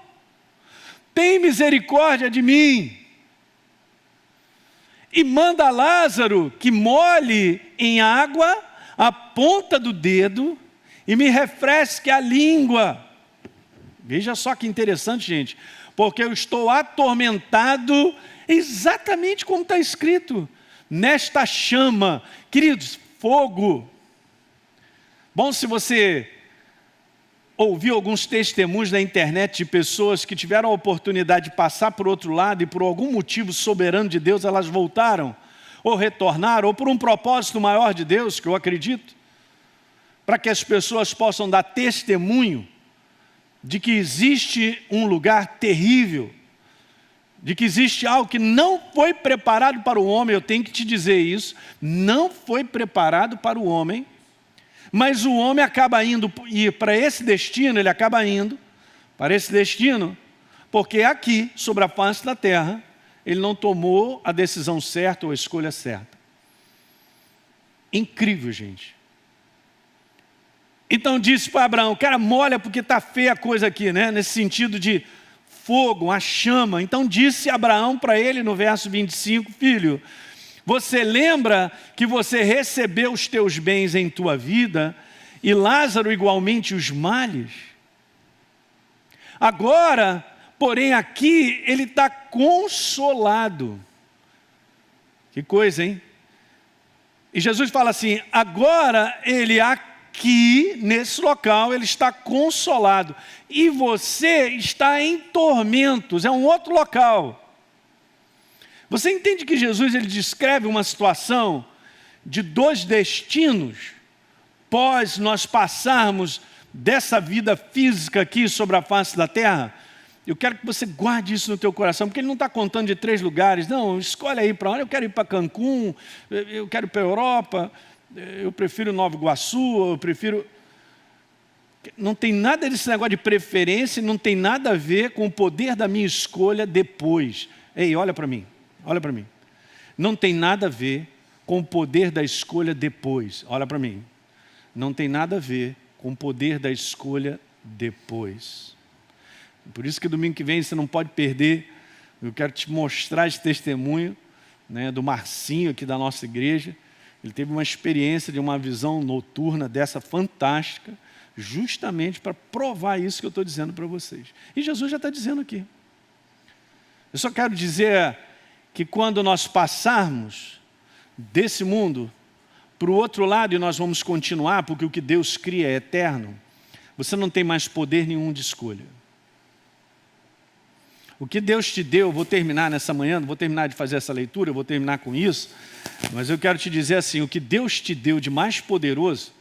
tem misericórdia de mim. E manda Lázaro que molhe em água a ponta do dedo e me refresque a língua. Veja só que interessante, gente, porque eu estou atormentado exatamente como está escrito, nesta chama. Queridos, fogo. Bom, se você ouviu alguns testemunhos na internet de pessoas que tiveram a oportunidade de passar por outro lado e por algum motivo soberano de Deus elas voltaram, ou retornaram, ou por um propósito maior de Deus, que eu acredito, para que as pessoas possam dar testemunho de que existe um lugar terrível, de que existe algo que não foi preparado para o homem. Eu tenho que te dizer isso, não foi preparado para o homem, mas o homem acaba indo para esse destino, ele acaba indo para esse destino, porque aqui, sobre a face da terra, ele não tomou a decisão certa ou a escolha certa. Incrível, gente. Então disse para Abraão, cara, molha porque está feia a coisa aqui, né? Nesse sentido de fogo, a chama. Então disse Abraão para ele no verso 25, filho, você lembra que você recebeu os teus bens em tua vida e Lázaro igualmente os males? Agora, porém aqui ele está consolado. Que coisa, hein? E Jesus fala assim, agora ele aqui, nesse local, ele está consolado. E você está em tormentos, é um outro local. Você entende que Jesus ele descreve uma situação de dois destinos pós nós passarmos dessa vida física aqui sobre a face da terra? Eu quero que você guarde isso no teu coração, porque ele não está contando de 3 lugares. Não, escolhe aí para onde. Eu quero ir para Cancún, eu quero ir para a Europa, eu prefiro Nova Iguaçu, eu prefiro... Não tem nada desse negócio de preferência, não tem nada a ver com o poder da minha escolha depois. Ei, olha para mim. Olha para mim. Não tem nada a ver com o poder da escolha depois. Olha para mim. Não tem nada a ver com o poder da escolha depois. Por isso que domingo que vem você não pode perder. Eu quero te mostrar esse testemunho, né, do Marcinho aqui da nossa igreja. Ele teve uma experiência de uma visão noturna dessa fantástica, justamente para provar isso que eu estou dizendo para vocês. E Jesus já está dizendo aqui. Eu só quero dizer que quando nós passarmos desse mundo para o outro lado e nós vamos continuar, porque o que Deus cria é eterno, você não tem mais poder nenhum de escolha. O que Deus te deu, eu vou terminar nessa manhã, não vou terminar de fazer essa leitura, eu vou terminar com isso, mas eu quero te dizer assim, o que Deus te deu de mais poderoso,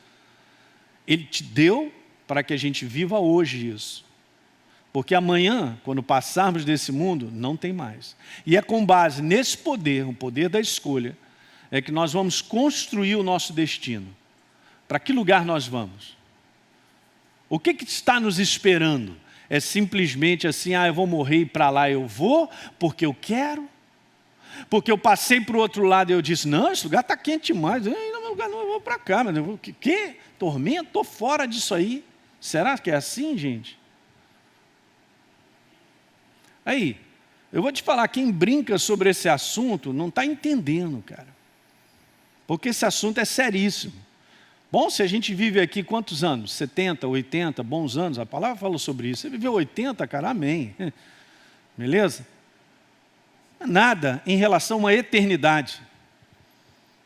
Ele te deu para que a gente viva hoje isso. Porque amanhã, quando passarmos desse mundo, não tem mais. E é com base nesse poder, o poder da escolha, é que nós vamos construir o nosso destino. Para que lugar nós vamos? O que está nos esperando? É simplesmente assim, eu vou morrer e para lá eu vou, porque eu quero? Porque eu passei para o outro lado e eu disse, não, esse lugar está quente demais, eu vou para cá, mas eu vou, que? Tormento? Estou fora disso aí. Será que é assim, gente? Aí, eu vou te falar, quem brinca sobre esse assunto não está entendendo, cara. Porque esse assunto é seríssimo. Bom, se a gente vive aqui quantos anos? 70, 80, bons anos, a palavra falou sobre isso. Você viveu 80, cara, amém. Beleza? Nada em relação a uma eternidade.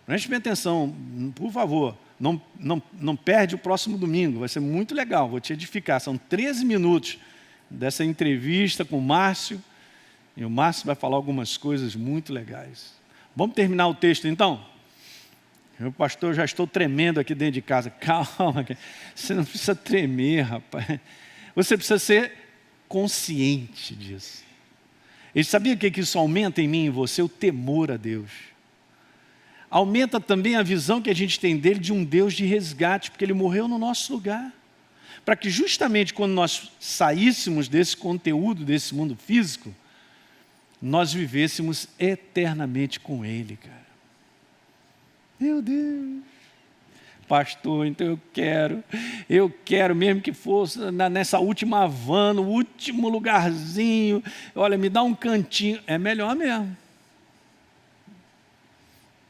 Preste bem atenção, por favor. Não perde o próximo domingo, vai ser muito legal, vou te edificar. São 13 minutos dessa entrevista com o Márcio, e o Márcio vai falar algumas coisas muito legais. Vamos terminar o texto então? Eu, pastor, já estou tremendo aqui dentro de casa. Calma, você não precisa tremer, rapaz. Você precisa ser consciente disso. Ele sabia o que isso aumenta em mim e em você? O temor a Deus. Aumenta também a visão que a gente tem dele de um Deus de resgate, porque ele morreu no nosso lugar. Para que justamente quando nós saíssemos desse conteúdo, desse mundo físico, nós vivêssemos eternamente com ele, cara. Meu Deus. Pastor, então eu quero mesmo que fosse nessa última van, no último lugarzinho, olha, me dá um cantinho, é melhor mesmo.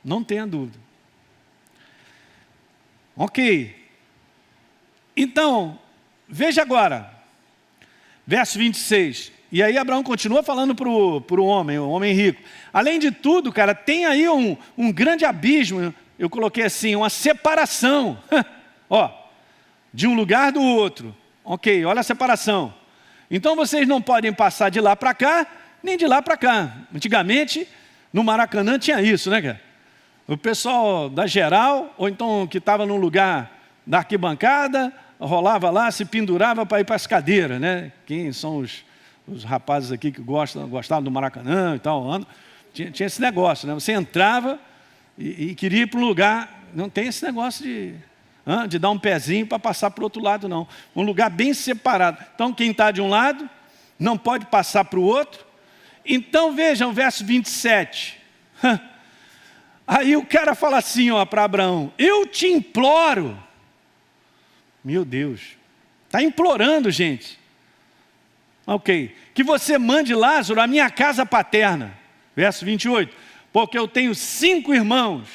Não tenha dúvida. Ok. Então, veja agora, verso 26. E aí Abraão continua falando para o homem rico. Além de tudo, cara, tem aí um grande abismo, eu coloquei assim, uma separação, ó, de um lugar do outro. Ok, olha a separação. Então vocês não podem passar de lá para cá, nem de lá para cá. Antigamente, no Maracanã tinha isso, né, cara? O pessoal da geral, ou então que estava num lugar da arquibancada, rolava lá, se pendurava para ir para as cadeiras, né? Quem são os rapazes aqui que gostavam do Maracanã e tal, tinha esse negócio, né? Você entrava e queria ir para um lugar, não tem esse negócio de dar um pezinho para passar para o outro lado, não. Um lugar bem separado. Então, quem está de um lado, não pode passar para o outro. Então, vejam o verso 27. Aí o cara fala assim, ó, para Abraão, eu te imploro. Meu Deus, está implorando, gente. Ok, que você mande Lázaro à minha casa paterna. Verso 28. Porque eu tenho 5 irmãos.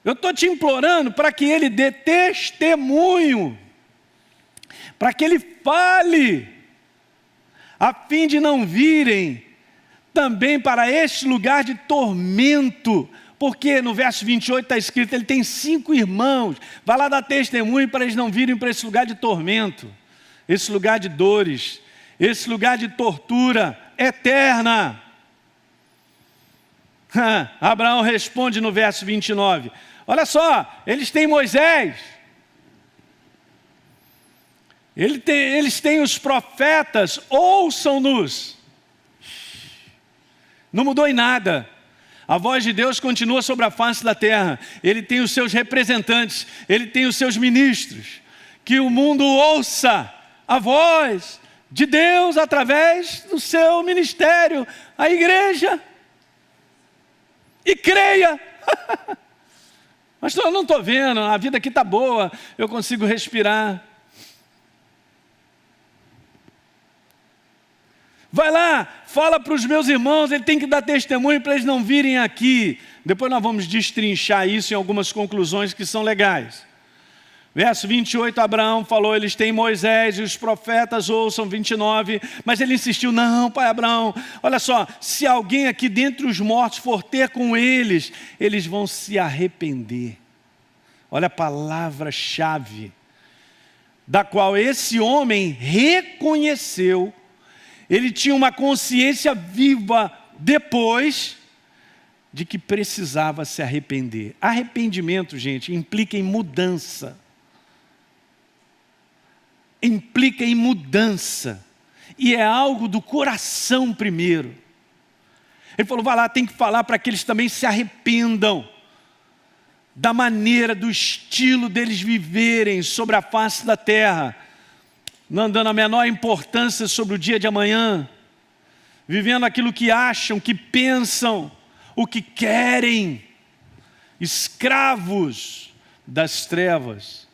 Eu estou te implorando para que ele dê testemunho, para que ele fale, a fim de não virem também para este lugar de tormento. Porque no verso 28 está escrito, ele tem 5 irmãos. Vai lá dar testemunho para eles não virem para esse lugar de tormento, esse lugar de dores, esse lugar de tortura eterna. Abraão responde no verso 29. Olha só, eles têm Moisés. Eles têm os profetas, ouçam-nos. Não mudou em nada. A voz de Deus continua sobre a face da terra. Ele tem os seus representantes, ele tem os seus ministros. Que o mundo ouça a voz de Deus através do seu ministério, a igreja. E creia. Mas eu não estou vendo, a vida aqui está boa, eu consigo respirar. Vai lá, fala para os meus irmãos, ele tem que dar testemunho para eles não virem aqui. Depois nós vamos destrinchar isso em algumas conclusões que são legais. Verso 28, Abraão falou, eles têm Moisés e os profetas ouçam. 29, mas ele insistiu, não, pai Abraão, olha só, se alguém aqui dentre os mortos for ter com eles, eles vão se arrepender. Olha a palavra-chave, da qual esse homem reconheceu, ele tinha uma consciência viva depois de que precisava se arrepender. Arrependimento, gente, implica em mudança. Implica em mudança. E é algo do coração primeiro. Ele falou, vai lá, tem que falar para que eles também se arrependam da maneira, do estilo deles viverem sobre a face da terra, não dando a menor importância sobre o dia de amanhã, vivendo aquilo que acham, que pensam, o que querem, escravos das trevas.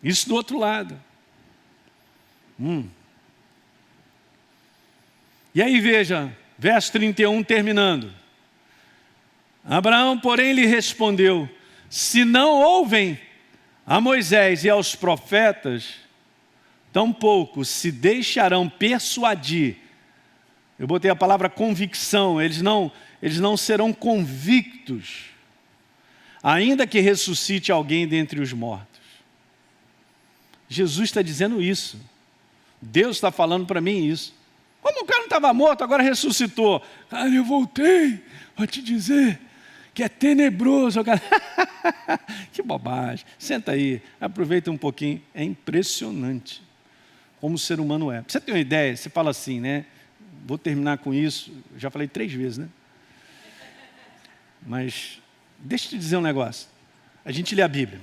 Isso do outro lado. E aí veja, verso 31 terminando. Abraão, porém, lhe respondeu, se não ouvem a Moisés e aos profetas, tampouco se deixarão persuadir. Eu botei a palavra convicção, eles não serão convictos, ainda que ressuscite alguém dentre os mortos. Jesus está dizendo isso. Deus está falando para mim isso. Como o cara não estava morto, agora ressuscitou. Cara, eu voltei a te dizer que é tenebroso. Que bobagem. Senta aí, aproveita um pouquinho. É impressionante como o ser humano é. Pra você ter uma ideia, você fala assim, né? Vou terminar com isso, já falei 3 vezes, né? Mas deixa eu te dizer um negócio. A gente lê a Bíblia,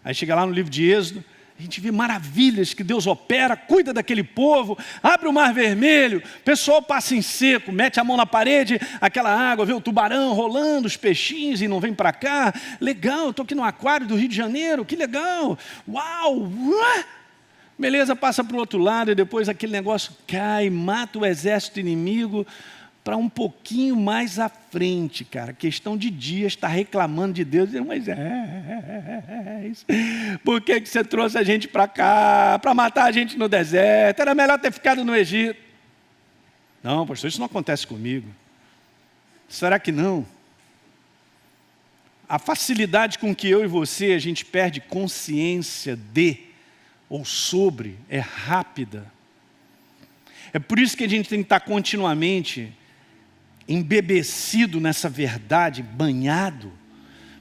aí chega lá no livro de Êxodo, a gente vê maravilhas que Deus opera, cuida daquele povo, abre o mar vermelho, o pessoal passa em seco, mete a mão na parede, aquela água, vê o tubarão rolando, os peixinhos e não vem para cá. Legal, estou aqui no aquário do Rio de Janeiro, que legal, uau, beleza, passa para o outro lado e depois aquele negócio cai, mata o exército inimigo. Para um pouquinho mais à frente, cara, questão de dias, está reclamando de Deus, mas por que você trouxe a gente para cá, para matar a gente no deserto, era melhor ter ficado no Egito. Não, pastor, isso não acontece comigo. Será que não? A facilidade com que eu e você, a gente perde consciência de, ou sobre, é rápida. É por isso que a gente tem que estar continuamente embebecido nessa verdade, banhado,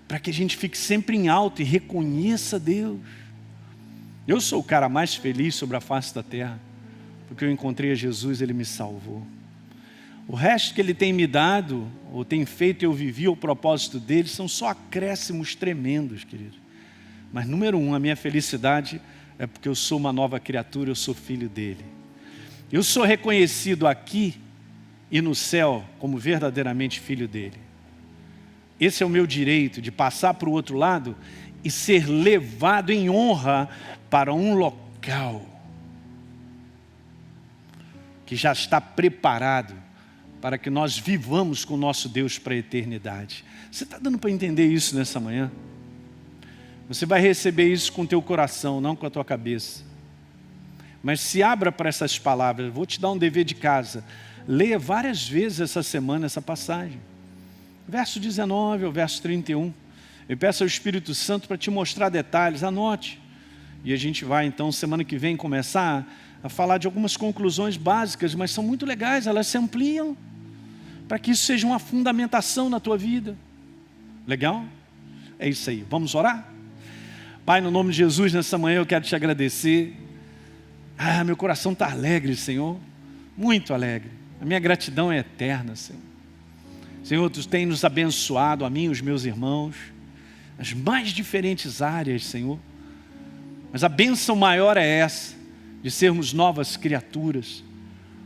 para que a gente fique sempre em alto e reconheça Deus. Eu sou o cara mais feliz sobre a face da terra, porque eu encontrei a Jesus, Ele me salvou. O resto que Ele tem me dado, ou tem feito eu vivi o propósito dEle, são só acréscimos tremendos, querido. Mas número 1, a minha felicidade é porque eu sou uma nova criatura, eu sou filho dEle. Eu sou reconhecido aqui e no céu como verdadeiramente filho dele. Esse é o meu direito de passar para o outro lado e ser levado em honra para um local que já está preparado para que nós vivamos com o nosso Deus para a eternidade. Você está dando para entender isso nessa manhã? Você vai receber isso com o teu coração, não com a tua cabeça. Mas se abra para essas palavras. Vou te dar um dever de casa. Leia várias vezes essa semana essa passagem. Verso 19 ao verso 31. Eu peço ao Espírito Santo para te mostrar detalhes, anote. E a gente vai então, semana que vem, começar a falar de algumas conclusões básicas, mas são muito legais, elas se ampliam, para que isso seja uma fundamentação na tua vida. Legal? É isso aí, vamos orar? Pai, no nome de Jesus, nessa manhã eu quero te agradecer. Meu coração está alegre, Senhor, muito alegre. A minha gratidão é eterna, Senhor. Senhor, Tu tens nos abençoado, a mim e os meus irmãos, nas mais diferentes áreas, Senhor. Mas a bênção maior é essa, de sermos novas criaturas.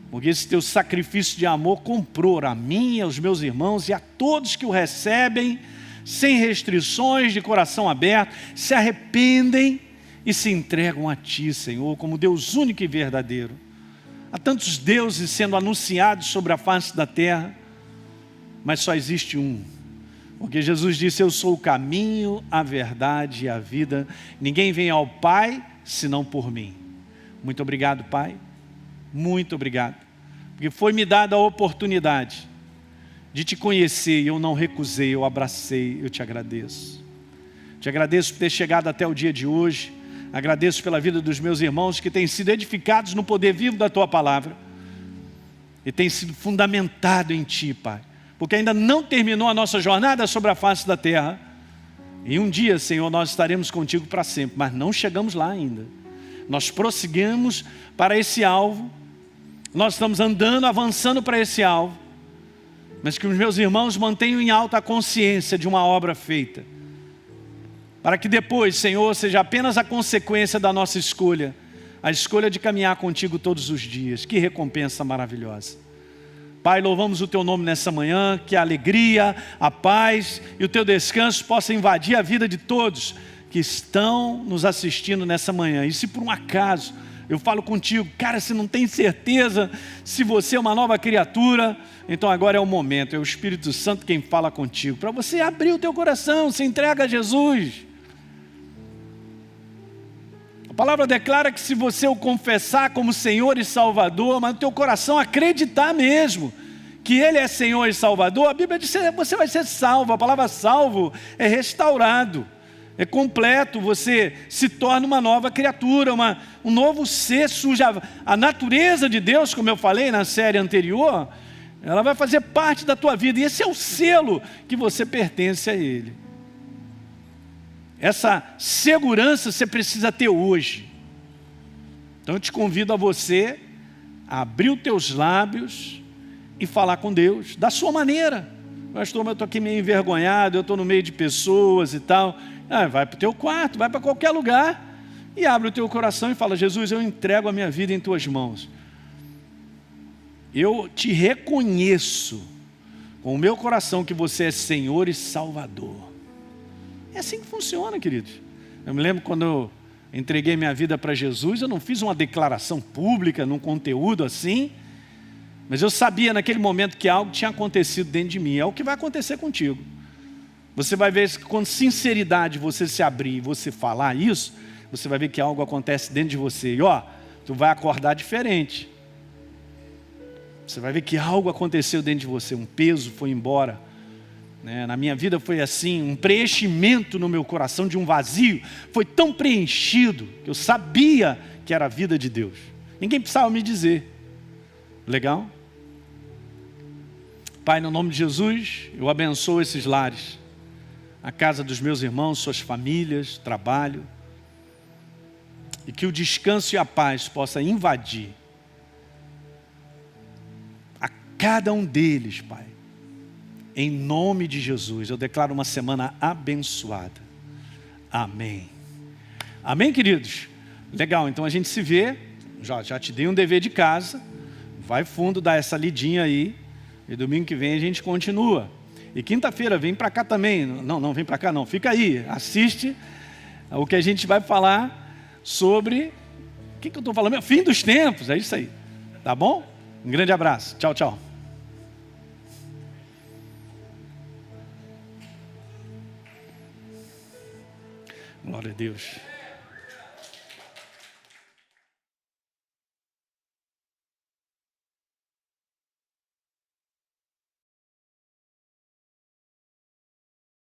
Porque esse Teu sacrifício de amor comprou a mim, aos meus irmãos e a todos que o recebem, sem restrições, de coração aberto, se arrependem e se entregam a Ti, Senhor, como Deus único e verdadeiro. Há tantos deuses sendo anunciados sobre a face da terra, mas só existe um. Porque Jesus disse, eu sou o caminho, a verdade e a vida. Ninguém vem ao Pai, senão por mim. Muito obrigado, Pai. Muito obrigado. Porque foi-me dada a oportunidade de Te conhecer e eu não recusei, eu abracei, eu Te agradeço. Te agradeço por ter chegado até o dia de hoje. Agradeço pela vida dos meus irmãos que têm sido edificados no poder vivo da Tua palavra e têm sido fundamentado em Ti, Pai, porque ainda não terminou a nossa jornada sobre a face da terra e um dia, Senhor, nós estaremos contigo para sempre, mas não chegamos lá ainda. Nós prosseguimos para esse alvo, nós estamos andando, avançando para esse alvo, mas que os meus irmãos mantenham em alta a consciência de uma obra feita, para que depois, Senhor, seja apenas a consequência da nossa escolha, a escolha de caminhar contigo todos os dias. Que recompensa maravilhosa. Pai, louvamos o Teu nome nessa manhã, que a alegria, a paz e o Teu descanso possam invadir a vida de todos que estão nos assistindo nessa manhã. E se por um acaso eu falo contigo, cara, se não tem certeza se você é uma nova criatura, então agora é o momento, é o Espírito Santo quem fala contigo, para você abrir o teu coração, se entrega a Jesus. A palavra declara que se você o confessar como Senhor e Salvador, mas no teu coração acreditar mesmo que Ele é Senhor e Salvador, a Bíblia diz que você vai ser salvo. A palavra salvo é restaurado, é completo, você se torna uma nova criatura, um novo ser, surge a natureza de Deus, como eu falei na série anterior, ela vai fazer parte da tua vida, e esse é o selo que você pertence a Ele. Essa segurança você precisa ter hoje. Então eu te convido a você a abrir os teus lábios e falar com Deus, da sua maneira. Pastor, eu estou aqui meio envergonhado, eu estou no meio de pessoas e tal. Vai para o teu quarto, vai para qualquer lugar e abre o teu coração e fala: Jesus, eu entrego a minha vida em tuas mãos. Eu te reconheço com o meu coração que você é Senhor e Salvador. É assim que funciona, queridos. Eu me lembro quando eu entreguei minha vida para Jesus, eu não fiz uma declaração pública, num conteúdo assim, mas eu sabia naquele momento que algo tinha acontecido dentro de mim. É o que vai acontecer contigo. Você vai ver que com sinceridade você se abrir e você falar isso, você vai ver que algo acontece dentro de você. E tu vai acordar diferente. Você vai ver que algo aconteceu dentro de você, um peso foi embora. Na minha vida foi assim, um preenchimento no meu coração de um vazio. Foi tão preenchido que eu sabia que era a vida de Deus. Ninguém precisava me dizer. Legal? Pai, no nome de Jesus, eu abençoo esses lares. A casa dos meus irmãos, suas famílias, trabalho. E que o descanso e a paz possa invadir a cada um deles, Pai. Em nome de Jesus, eu declaro uma semana abençoada. Amém. Amém, queridos? Legal, então a gente se vê. Já te dei um dever de casa. Vai fundo, dá essa lidinha aí. E domingo que vem a gente continua. E quinta-feira vem para cá também. Não vem para cá não. Fica aí, assiste o que a gente vai falar sobre... O que eu estou falando? Fim dos tempos, é isso aí. Tá bom? Um grande abraço. Tchau, tchau. Glória a Deus.